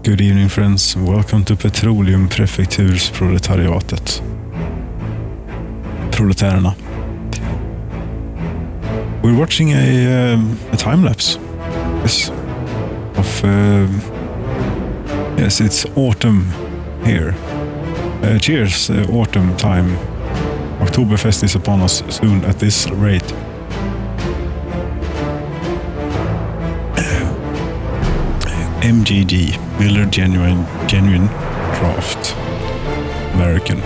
Good evening, friends. Welcome to Petroleum Prefecture's Proletariatet. Proletärerna. We're watching a time-lapse. Yes. Of... yes, it's autumn here. Cheers, autumn time. Oktoberfest is upon us soon at this rate. MGD, Miller Genuine Draft, American.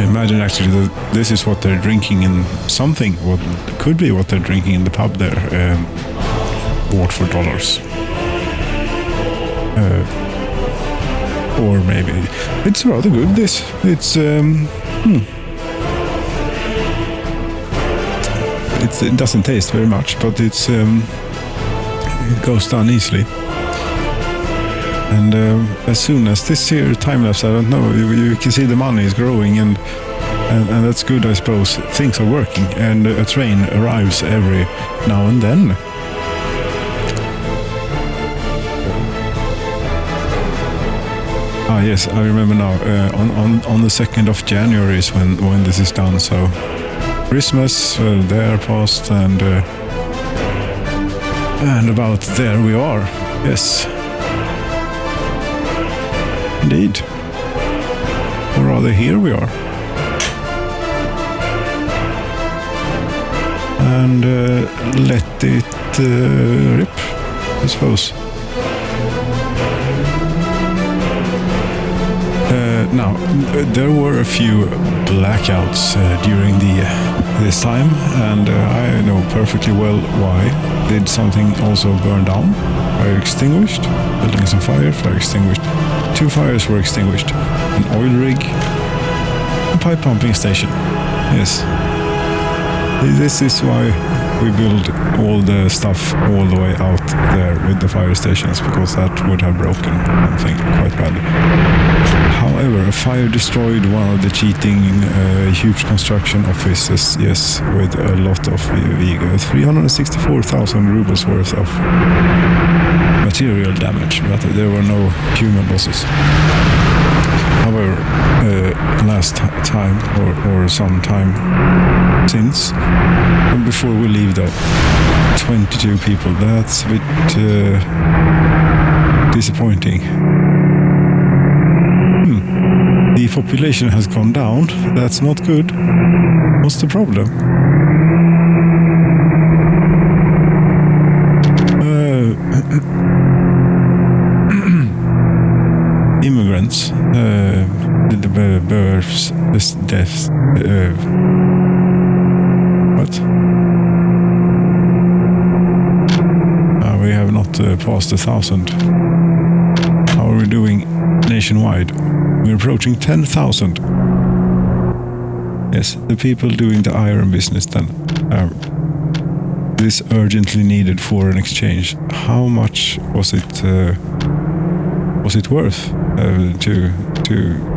Imagine actually that this is what they're drinking in something, what could be what they're drinking in the pub there, bought for dollars. Or maybe it's rather good. This it's it doesn't taste very much, but it's it goes down easily. And as soon as this here time-lapse, I don't know, you can see the money is growing, and that's good, I suppose. Things are working, and a train arrives every now and then. Ah yes, I remember now. On the 2nd of January is when this is done. So Christmas there passed, and about there we are. Yes, indeed. Or rather, here we are. And let it rip, I suppose. Now, there were a few blackouts during this time, and I know perfectly well why. Did something also burn down? Fire extinguished, buildings on fire, fire extinguished. 2 fires were extinguished. An oil rig, a pipe pumping station. Yes. This is why we build all the stuff all the way out there with the fire stations, because that would have broken something quite badly. However, a fire destroyed one of the cheating huge construction offices, yes, with a lot of 364,000 rubles worth of material damage, but there were no human losses. However, last time, or some time since, before we leave though, 22 people, that's a bit disappointing. The population has gone down, that's not good. What's the problem? Immigrants, the births, deaths, what? We have not passed 1,000. How are we doing nationwide? We're approaching 10,000. Yes, the people doing the iron business then. This urgently needed foreign exchange. How much was it worth to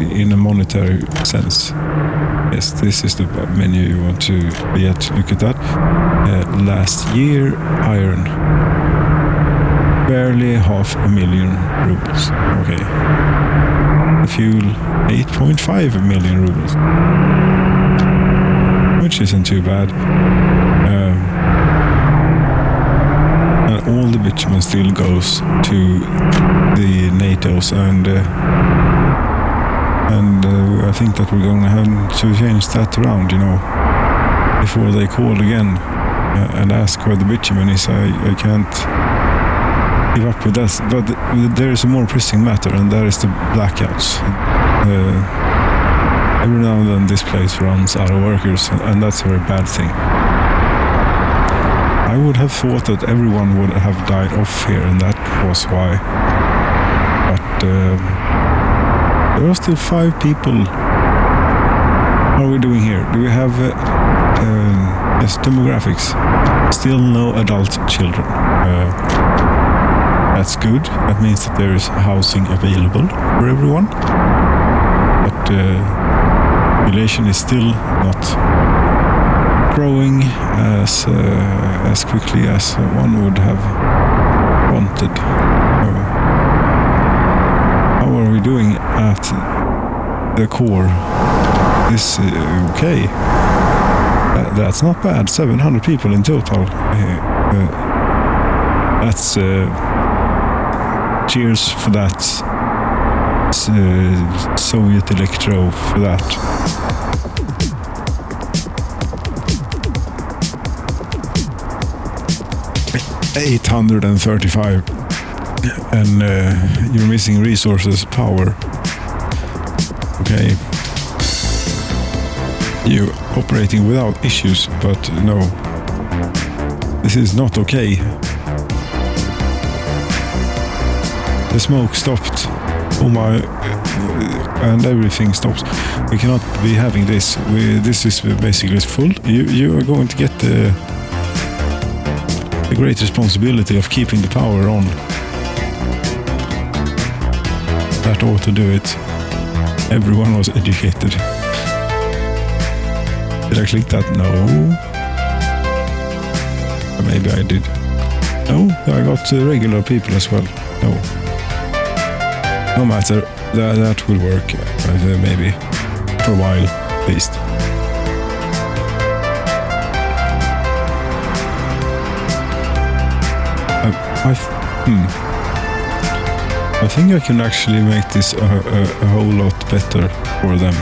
in a monetary sense? Yes, this is the menu you want to be at. Look at that. Last year, iron. Barely 500,000 rubles. Okay. Fuel, 8.5 million rubles. Which isn't too bad. And all the bitumen still goes to the NATOs, and I think that we're going to have to change that around, before they call again and ask where the bitumen is. I can't give up with that, but there is a more pressing matter, and that is the blackouts. Every now and then this place runs out of workers, and that's a very bad thing. I would have thought that everyone would have died off here, and that was why. But there are still 5 people. How are we doing here? Do we have yes, demographics? Still no adult children. That's good. That means that there is housing available for everyone. But population is still not growing as quickly as one would have wanted. How are we doing at the core? Is okay. That's not bad. 700 people in total. That's cheers for that. Soviet Electro for that. $835, and you're missing resources, power. Okay. You're operating without issues, but no. This is not okay. The smoke stopped. Oh my, and everything stops. We cannot be having this. This is basically full. You are going to get the great responsibility of keeping the power on. That ought to do it. Everyone was educated. Did I click that? No. Maybe I did. No, I got regular people as well. No. No matter. That will work. Maybe. For a while, at least. I think I can actually make this a whole lot better for them.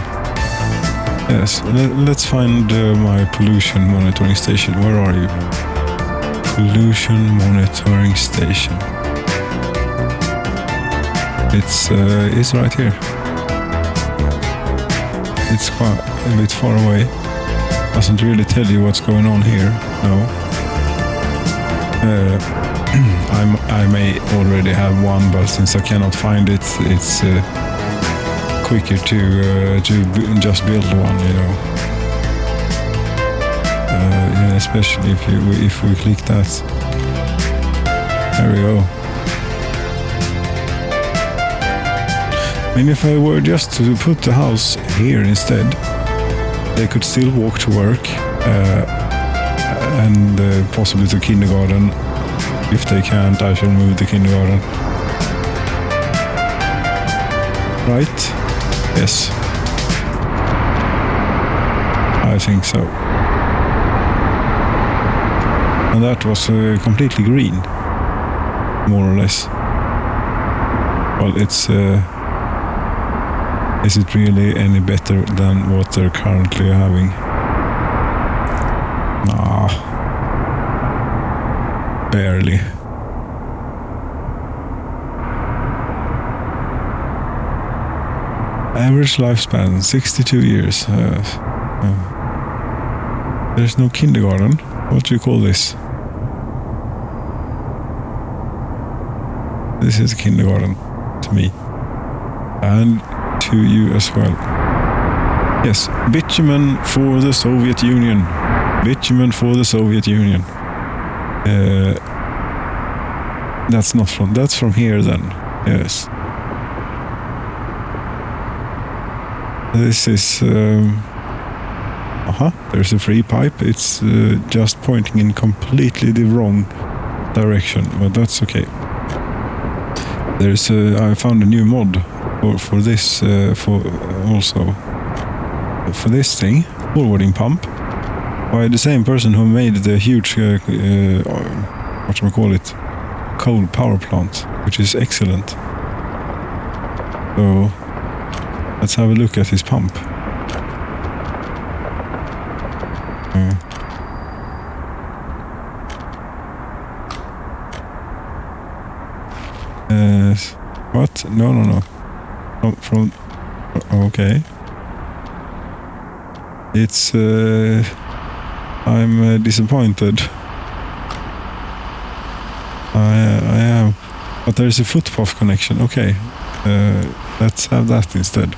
Yes, let's find my pollution monitoring station. Where are you? Pollution monitoring station. It's right here. It's quite a bit far away. Doesn't really tell you what's going on here. No. I may already have one, but since I cannot find it, it's quicker to just build one, you know. Yeah, especially if we click that. There we go. I mean, if I were just to put the house here instead, they could still walk to work and possibly to kindergarten. If they can't, I shall move the kindergarten. Right? Yes. I think so. And that was completely green. More or less. Well, it's... is it really any better than what they're currently having? Nah. Barely. Average lifespan 62 years. There's no kindergarten. What do you call this? This is a kindergarten to me. And to you as well. Yes, bitumen for the Soviet Union. Bitumen for the Soviet Union. That's from here then. Yes. This is there's a free pipe. It's just pointing in completely the wrong direction, but that's okay. I found a new mod for this for this thing, forwarding pump, by the same person who made the huge whatchamacallit, coal power plant, which is excellent. So let's have a look at his pump. What? No. From okay. It's I'm disappointed. I am, but there is a footpath connection. Okay, let's have that instead.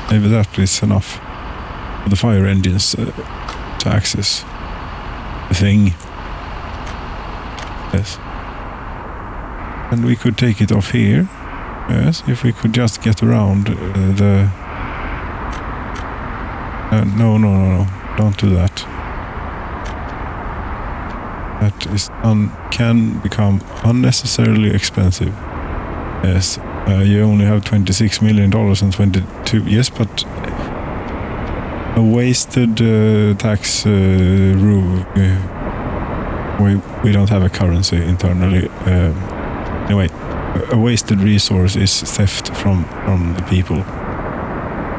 Maybe that is enough for the fire engines to access the thing. Yes, and we could take it off here. Yes, if we could just get around the... no, don't do that. that is can become unnecessarily expensive. Yes, you only have $26 million and 22. Yes, but a wasted tax rule. We don't have a currency internally. Anyway, a wasted resource is theft from the people.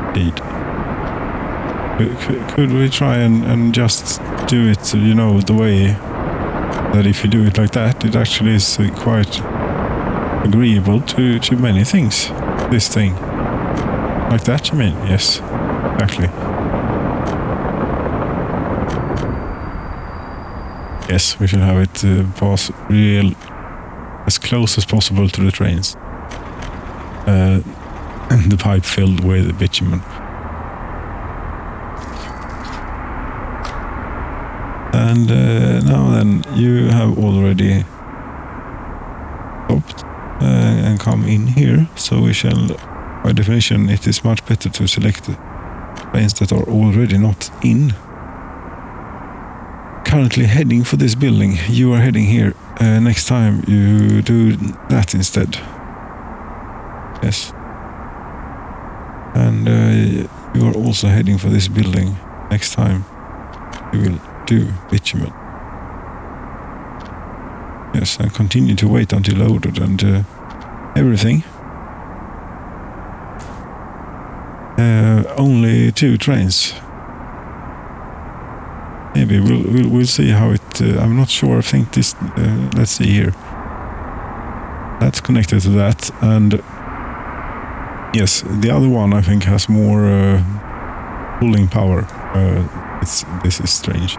Indeed. Could we try and just do it, you know, the way that if you do it like that, it actually is quite agreeable to many things. This thing. Like that, you mean? Yes, exactly. Yes, we should have it pass real as close as possible to the trains. The pipe filled with bitumen. And now then, you have already stopped and come in here, so we shall, by definition, it is much better to select trains that are already not in. Currently heading for this building. You are heading here. Next time you do that instead. Yes. And you are also heading for this building. Next time you will do bitumen. Yes, and continue to wait until loaded and everything. Only 2 trains. Maybe we'll see how it. I'm not sure. I think this. Let's see here. That's connected to that, and yes, the other one I think has more pulling power. This is strange,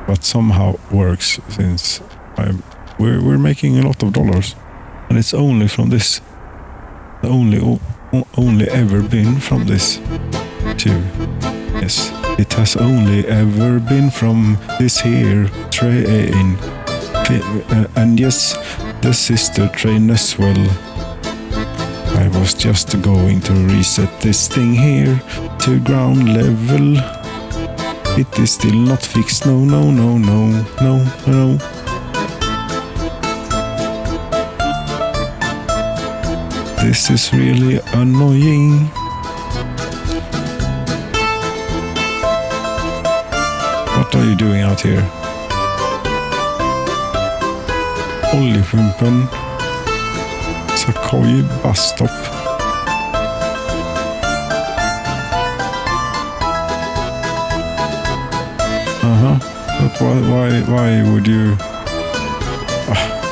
but somehow works since we're making a lot of dollars, and it's only from this. Only ever been from this too. Yes. It has only ever been from this here train. And yes, the sister train as well. I was just going to reset this thing here to ground level. It is still not fixed. No. This is really annoying. What are you doing out here? Oljepumpen. Sakoy bus stop. But why would you?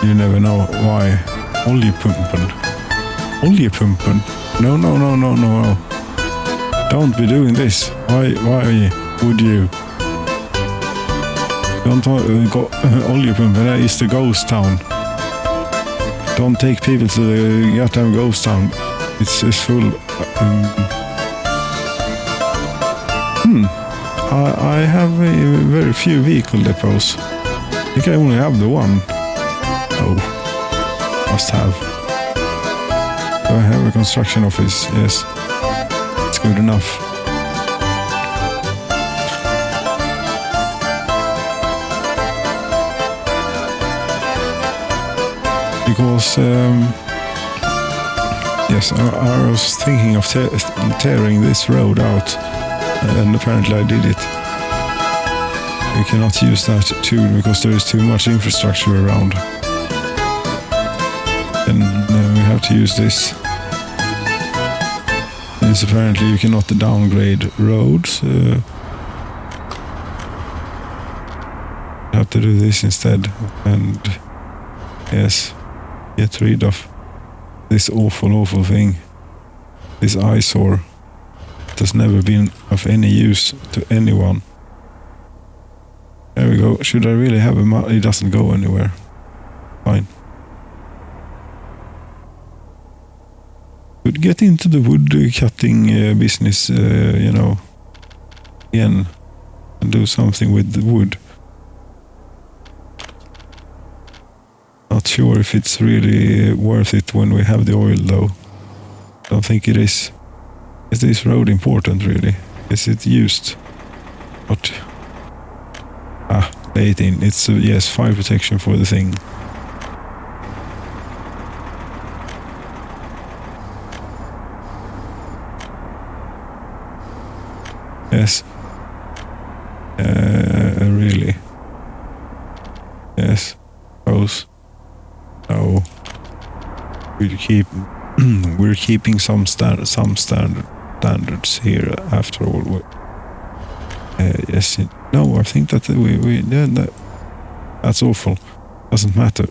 You never know why. Oljepumpen. No. Don't be doing this. Why would you? Don't go Oljepumpen, that is the ghost town. Don't take people to the goddamn ghost town. It's full. I have very few vehicle depots. I think I only have the one. Oh, must have. Do I have a construction office? Yes, it's good enough. Because, yes, I was thinking of tearing this road out, and apparently I did it. We cannot use that too, because there is too much infrastructure around. And we have to use this. Since apparently you cannot downgrade roads. Have to do this instead, and yes. Get rid of this awful thing. This eyesore. It has never been of any use to anyone. There we go. Should I really have a it doesn't go anywhere. Fine. Could get into the wood cutting business, you know, again, and do something with the wood. Not sure if it's really worth it when we have the oil though. Don't think it is. Is this road important really? Is it used? What? 18. It's yes, fire protection for the thing. Yes. Really. Yes. Close. No. We're keeping some standards here after all. Yes. No, I think that that's awful. Doesn't matter.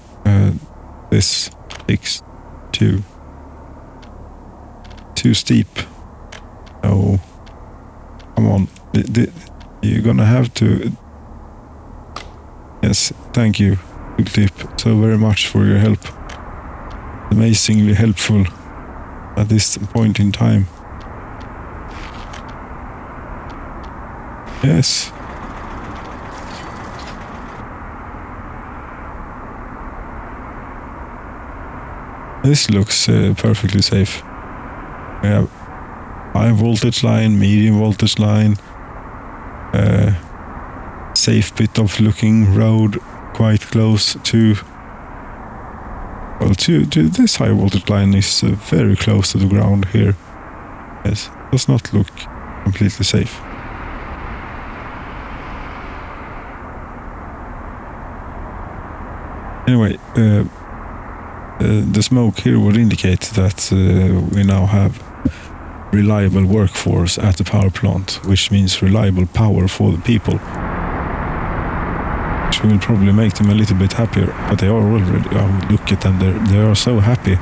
This 6 too steep. No. Come on. You're gonna have to. Yes. Thank you. Good tip. So very much for your help. Amazingly helpful at this point in time. Yes. This looks perfectly safe. We have high voltage line, medium voltage line, safe bit of looking road quite close to. Well, to this high voltage line is very close to the ground here. Yes, does not look completely safe. Anyway, the smoke here would indicate that we now have reliable workforce at the power plant, which means reliable power for the people. Which will probably make them a little bit happier, but they are already. Look at them, they are so happy.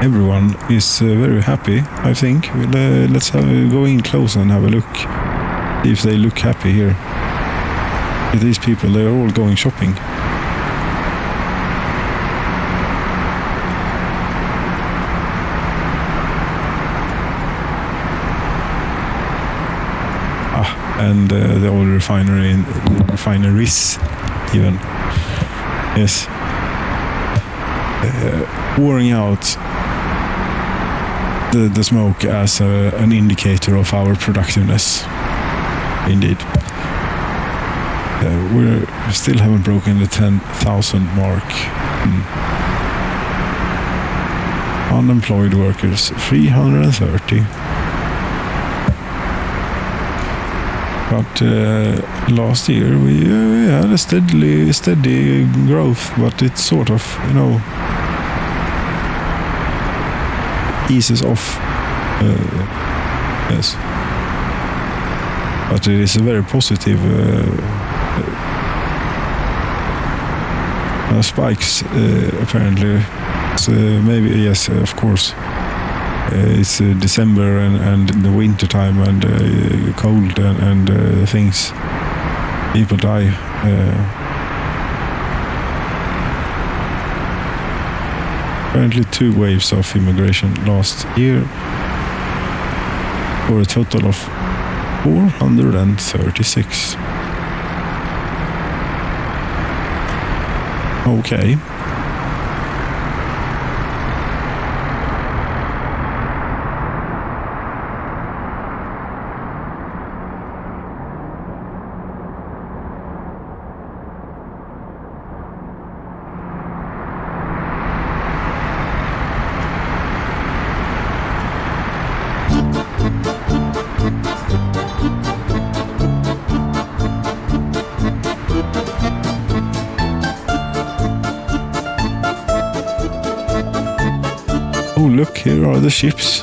Everyone is very happy, I think. Let's go in close and have a look. See if they look happy here. These people, they are all going shopping. And the oil refineries even. Yes. Pouring out the smoke as an indicator of our productiveness. Indeed. We still haven't broken the 10,000 mark. Unemployed workers, 330. But last year we had a steady growth, but it sort of, eases off. Yes. But it is a very positive spikes, apparently. So maybe, yes, of course. It's December and the winter time and cold and things. People die. Apparently 2 waves of immigration last year for a total of 436. Okay. Oh, look, here are the ships.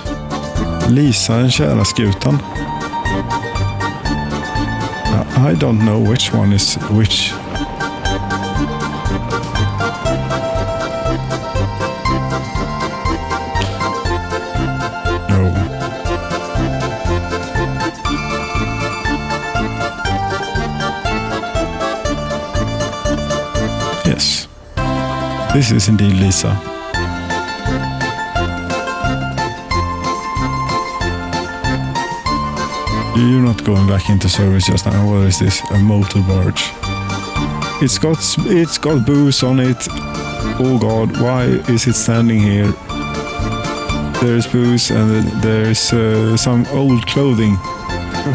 Lisa and Kära-skutan. I don't know which one is which. No. Yes. This is indeed Lisa. You're not going back into service just now. What is this? A motor barge. It's got booze on it. Oh God, why is it standing here? There's booze and there's some old clothing.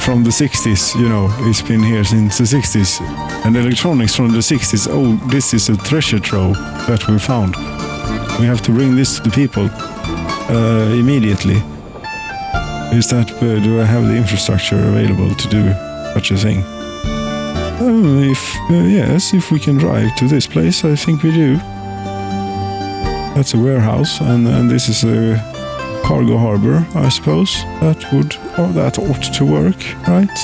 from the 60s, you know, it's been here since the 60s. And electronics from the 60s, oh, this is a treasure trove that we found. We have to bring this to the people immediately. Is that, do I have the infrastructure available to do such a thing? Yes, if we can drive to this place, I think we do. That's a warehouse, and this is a cargo harbor, I suppose. That ought to work, right?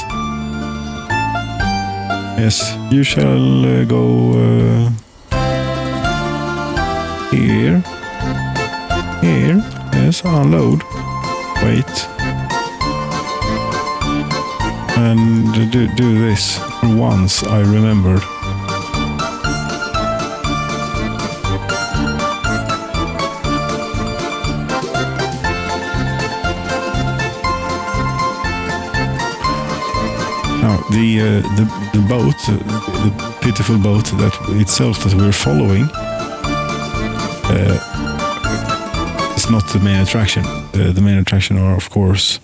Yes, you shall go here. Here, yes, unload. Wait. And do this for once, I remembered. Now, the boat, the pitiful boat that we're following, is not the main attraction. The main attraction are, of course,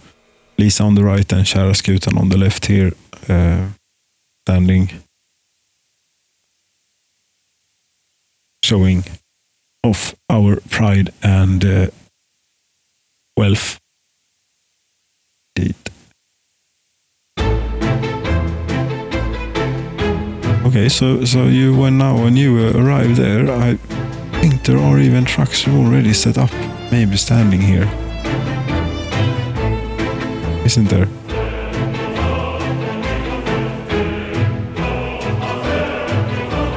Lisa on the right and Käraskutan on the left here, standing, showing off our pride and wealth. Indeed. Okay, so when you arrive there, I think there are even trucks already set up, maybe standing here. Isn't there?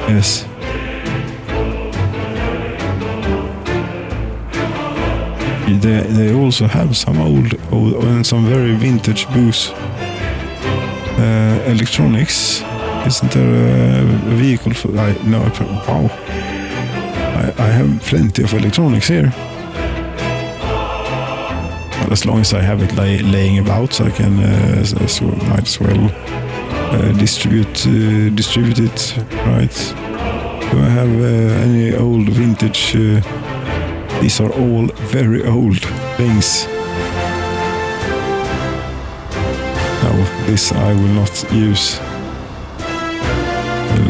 Yes. They also have some old and some very vintage booze electronics. Isn't there a vehicle for... wow. I have plenty of electronics here. Well, as long as I have it laying about, so I can so might as well distribute it, right? Do I have any old vintage... these are all very old things. No, this I will not use.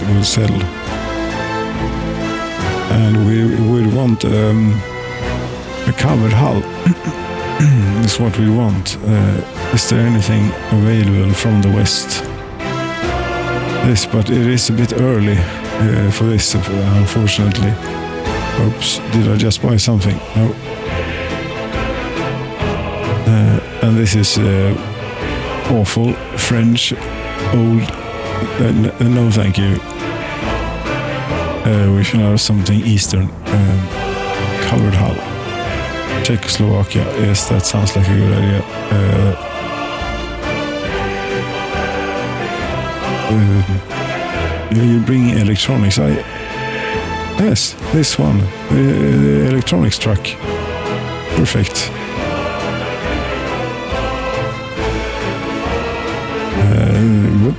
Will sell. And we would want a covered hull. Is what we want. Is there anything available from the west? Yes, but it is a bit early for this, unfortunately. Oops, did I just buy something? No. And this is awful French old. No, thank you. We should have something Eastern. Covered hull. Czechoslovakia. Yes, that sounds like a good idea. You bring electronics. Yes, this one. The electronics truck. Perfect. Whoop.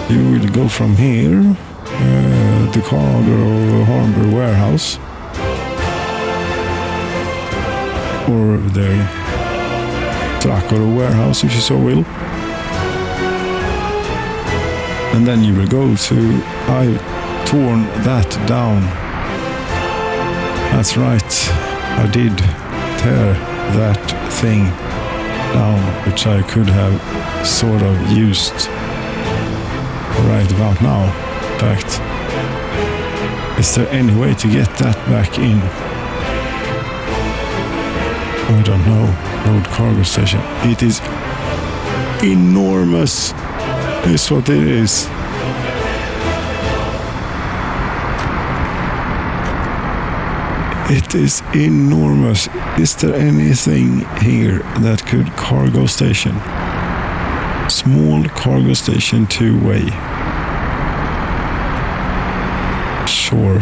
You will go from here, the cargo harbor warehouse, or the truck or warehouse, if you so will. And then you will go to, I torn that down. That's right, I did tear that thing down, which I could have sort of used right about now. In fact, is there any way to get that back in? I don't know. Road cargo station. It is enormous. Is what it is. It is enormous. Is there anything here that could cargo station? Small cargo station, two-way. Sure.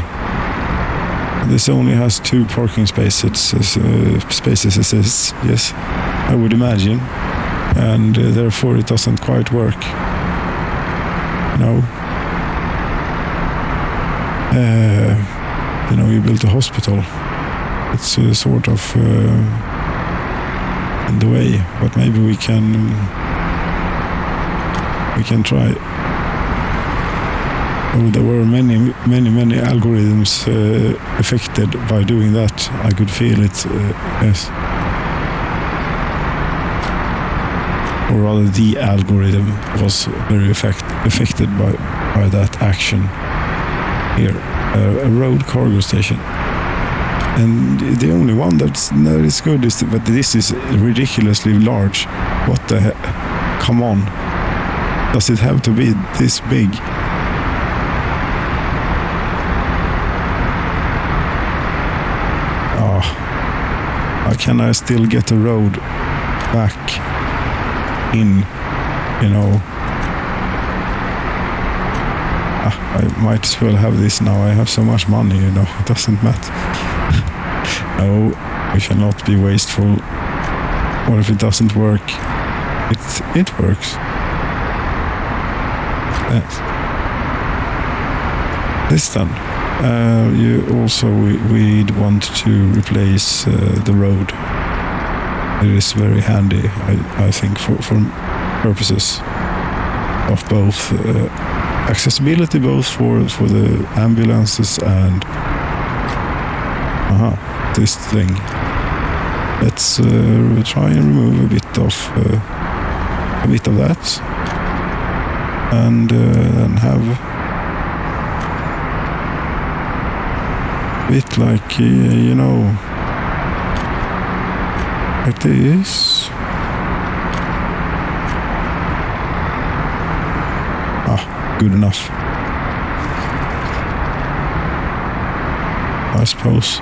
This only has 2 parking spaces. Yes, I would imagine, and therefore it doesn't quite work. No. You built a hospital. It's a sort of in the way, but maybe we can try. Oh, there were many algorithms affected by doing that. I could feel it. Yes. Or rather, the algorithm was very affected by that action. Here, a road cargo station. And the only one that is good is, but this is ridiculously large. What the heck? Come on. Does it have to be this big? How can I still get a road back in, you know? I might as well have this now. I have so much money, you know, it doesn't matter. No, we shall not be wasteful. What if it doesn't work? It works. Yes. This done. We'd want to replace the road. It is very handy, I think, for purposes of both accessibility, both for the ambulances and this thing. Let's try and remove a bit of that, and then have a bit like you know, like this. Good enough, I suppose.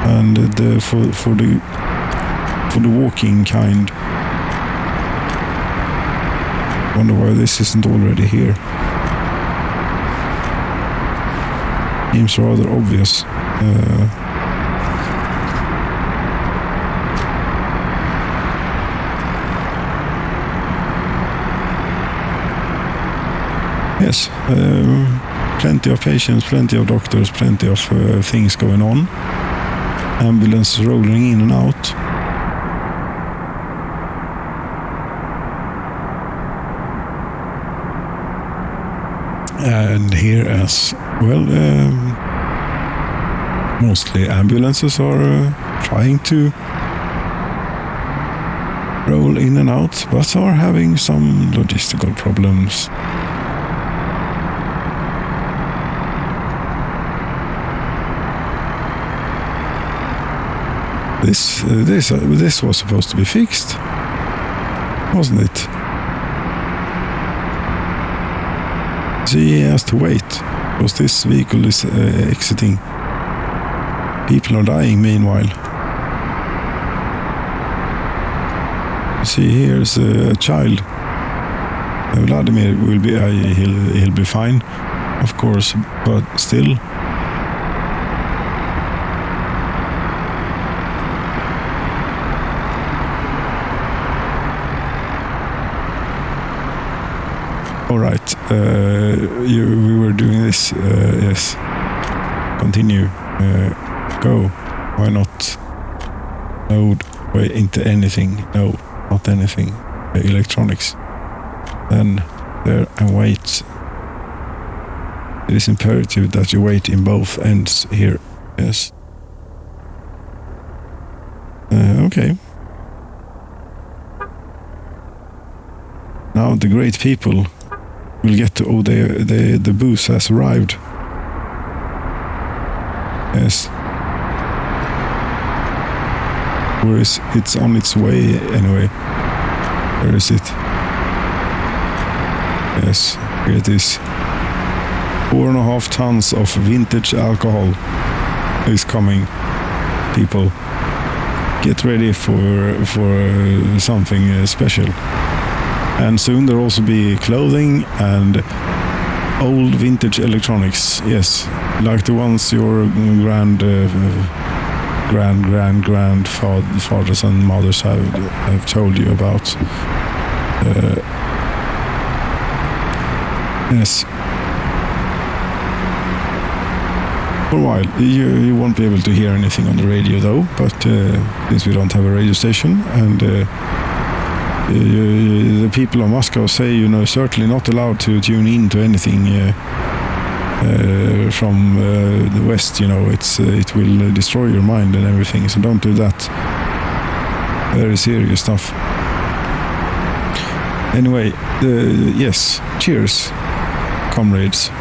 And for the walking kind, wonder why this isn't already here. Seems rather obvious. Yes, plenty of patients, plenty of doctors, plenty of things going on. Ambulance rolling in and out. And here as well, mostly ambulances are trying to roll in and out, but are having some logistical problems. This was supposed to be fixed, wasn't it? So he has to wait because this vehicle is exiting. People are dying meanwhile. See, here's a child. Vladimir will be he'll be fine, of course, but still. All right, we were doing this. Yes, continue. Go. Why not? Load way into anything. No, not anything. Electronics. Then there and wait. It is imperative that you wait in both ends here. Yes. Okay. Now the great people will get to. The booze has arrived. Yes. Where is it's on its way anyway? Where is it? Yes, here it is. 4.5 tons of vintage alcohol is coming. People, get ready for something special. And soon there'll also be clothing and old vintage electronics. Yes, like the ones your grandfathers and mothers have told you about. Yes. For a while. You won't be able to hear anything on the radio though, but since we don't have a radio station, and the people of Moscow say, certainly not allowed to tune in to anything from the West, it will destroy your mind and everything, so don't do that. Very serious stuff. Anyway, yes, cheers comrades.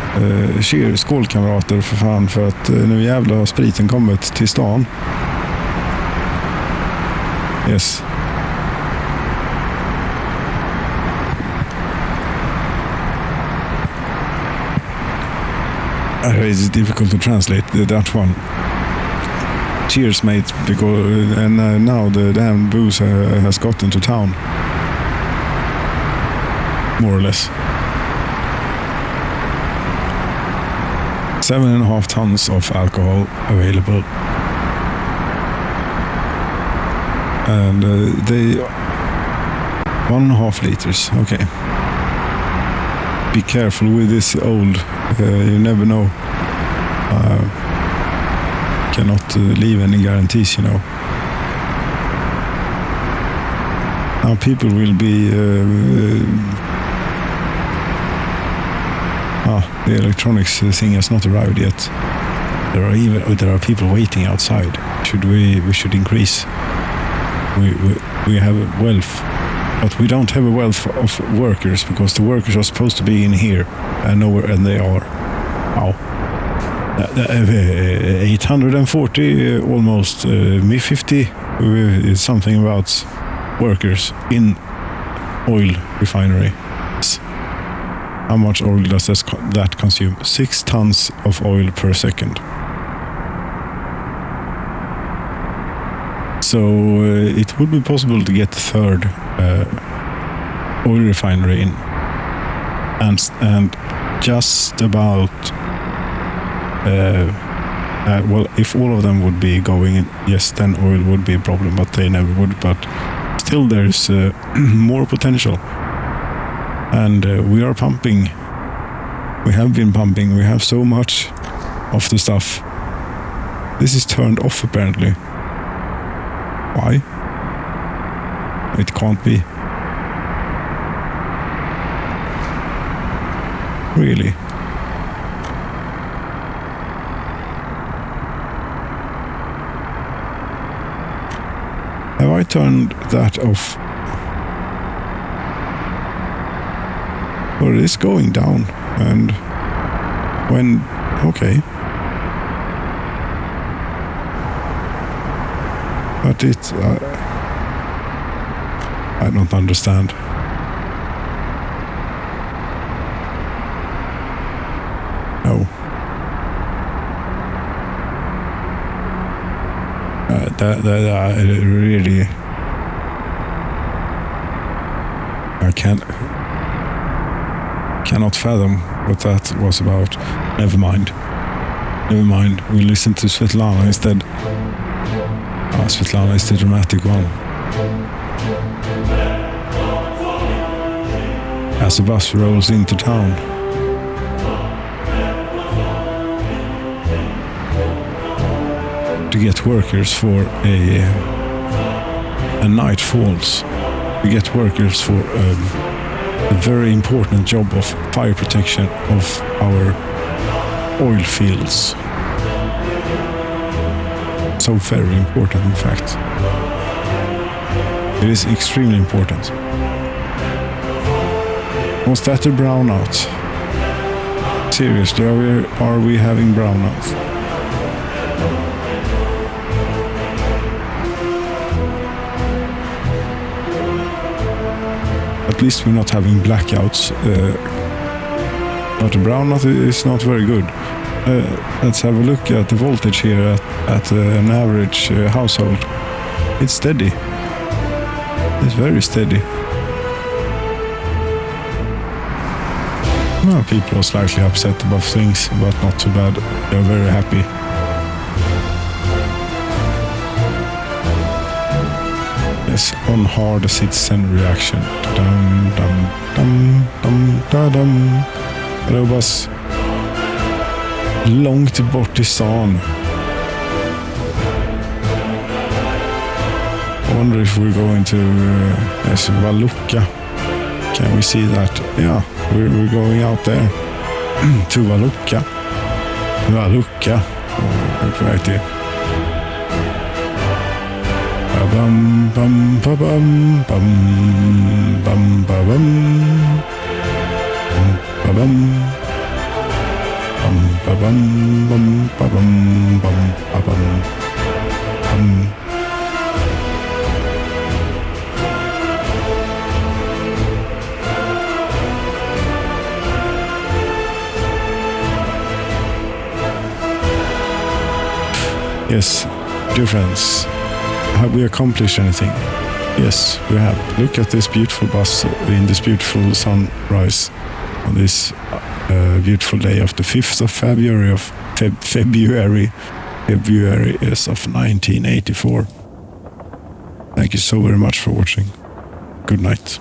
Cheers, skålkamrater för fan, för att nu jävlar har spriten kommit till stan. Yes. It's difficult to translate that one. Cheers, mate, because now the damn booze has got into town, more or less. 7.5 tons of alcohol available, and they 1.5 liters. Okay. Be careful with this old. You never know. Cannot leave any guarantees, Now people will be. The electronics thing has not arrived yet. There are people waiting outside. We should increase. We have a wealth, but we don't have a wealth of workers, because the workers are supposed to be in here and nowhere, and they are. Wow. 840 almost. Me 50 is something about workers in oil refinery. How much oil does that consume? 6 tons of oil per second. So it would be possible to get the third oil refinery in, and just about. Well, if all of them would be going in, yes, then oil would be a problem, but they never would. But still, there's more potential. And we are pumping. We have been pumping. We have so much of the stuff. This is turned off apparently. Why? It can't be. Really? Have I turned that off? Or it is going down, and when, okay. But it, I don't understand. No. That really, I cannot fathom what that was about. Never mind. We'll listen to Svetlana instead. Svetlana is the dramatic one. As the bus rolls into town. To get workers for a night falls. To get workers for a very important job of fire protection of our oil fields. So very important, in fact. It is extremely important. Was that a brownout? Seriously, are we having brownouts? At least we're not having blackouts, but the brownout is not very good. Let's have a look at the voltage here at an average household. It's steady. It's very steady. Well, people are slightly upset about things, but not too bad. They're very happy. Yes, on hard citizen reaction. Dum dum dum dum dum dum. Hello, boss. Långt bort i stan. I wonder if we're going to Valuka. Can we see that? Yeah, we're going out there to Valuka. Valuka. We're på väg till. Ba-bum, bum, ba-bum, bum, bum, ba-bum. Ba-bum. Bum, ba-bum, bum, ba-bum, bum, ba-bum. Bum. Yes, dear friends, have we accomplished anything? Yes, we have. Look at this beautiful bus in this beautiful sunrise on this beautiful day of the 5th of February of February is of 1984. Thank you so very much for watching. Good night.